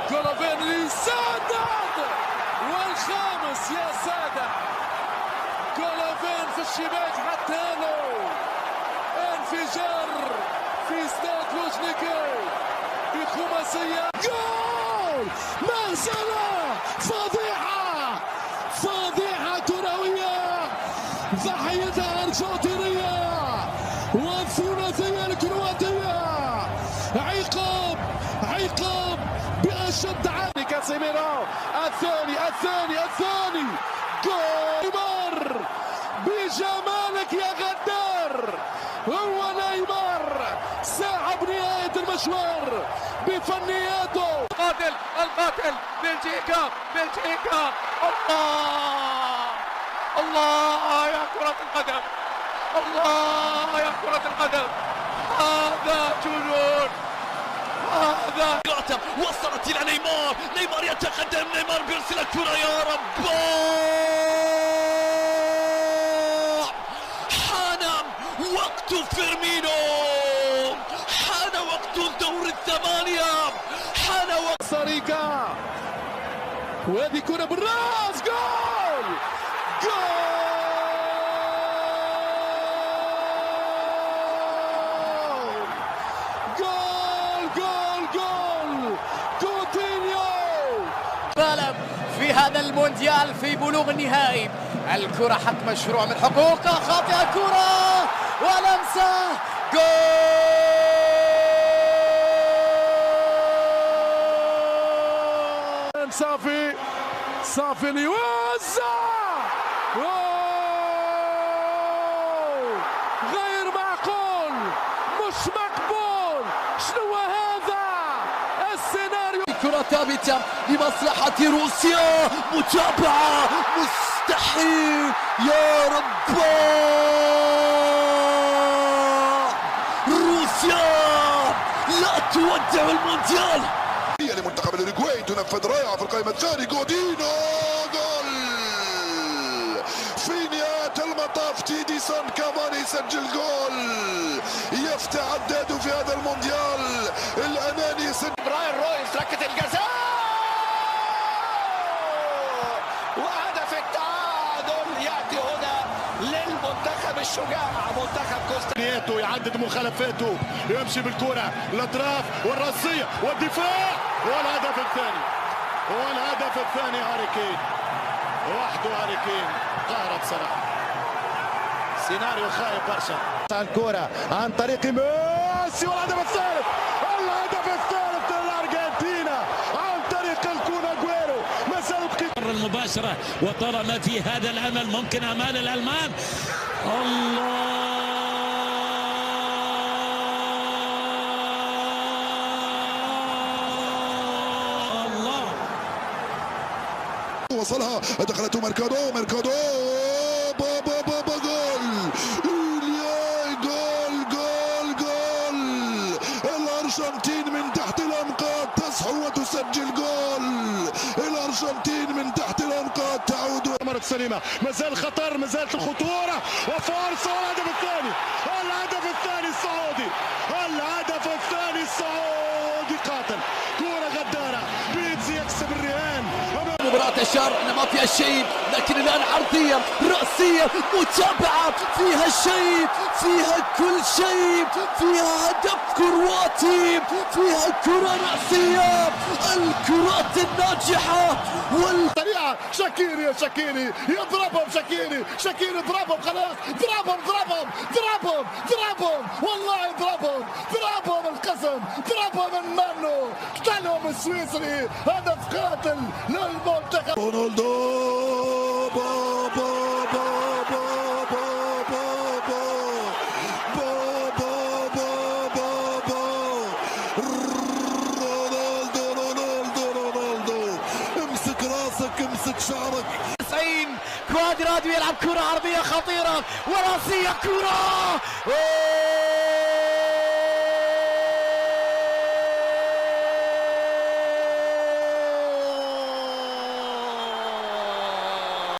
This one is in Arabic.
كولوفين لسدد والخامس يا سادة. كولوفين في الشباك حتى له انفجار في استاد لوجنيكي بخماسية. جول مهزلة فضيحة فضيحة كروية ضحيتها أرجنتينية والثلاثية الكرواتية. عقاب بأشد عام. كاسيميرو الثاني جول نيمار بجمالك يا غدار. هو نيمار ساحب نهاية المشوار بفنياته. القاتل بلجيكا الله يا كرة القدم، الله يا كرة القدم، هذا جنون. هذا وصلت إلى نيمار يتقدم، نيمار بيرسل الكرة يا رب. حان وقت فيرمينو، حان وقت الدور الثمانية، حان وقت ساريكا وهذه كرة بالراس. جول كوتينيو. في هذا المونديال في بلوغ النهائي. الكرة حق مشروع من حقوقه، خاطئة الكرة ولمسة. جول صافي ليوزع. غير معقول، مش مقبول. شنو هذا السيناريو؟ كرة ثابتة لمصلحة روسيا، متابعة مستحيل يا رب. روسيا لا تودع المونديال. هي لمنتخب الأوروغواي تنفذ رائعة في القائمة الثانية. جودينو جول في نهاية المطاف. تيديسون كافاني يسجل جول يفتح عداده في هذا المونديال الأناني. براين رويس ركلة الجزاء وهدف التعادل يأتي هنا للمنتخب الشجاع منتخب كوستا. يعدد مخالفاته، يمشي بالكرة الأطراف والرأسية والدفاع والهدف الثاني. هاري كين وحده، هاري كين قهر بصراحة. سيناريو خايب برشا. الكرة عن طريق ميسي والهدف الثالث للأرجنتينا عن طريق الكون أجويرو. المباشرة وطالما في هذا الأمل ممكن أمال الألمان. الله وصلها دخلته ميركادو بابا جول الأرجنتين من تحت الأنقاض تصحو وتسجل جول. الأرجنتين من تحت الأنقاض تعود. مرة سليمة، مازال خطر، مازالت الخطورة وفرصة. والهدف الثاني السعودي قاتل. كرة غدارة، بيتزي يكسب الرهان. مباراة الشهر ما فيها شيء، لكن الآن عرضية رأسية متابعة فيها شيء، فيها كل شيء، فيها هدف كرواتي، فيها كرة رأسية، الكرات الناجحة سريعة. شاكيري يضربهم. شاكيري اضربهم خلاص. ضربهم والله ضربهم القسم. ضربهم المانو، قتلهم السويسري. هدف قاتل للمنتخب. رونالدو رونالدو امسك راسك، امسك شعرك. 90 كوادرادو يلعب كرة عرضية خطيرة وراسية. كرة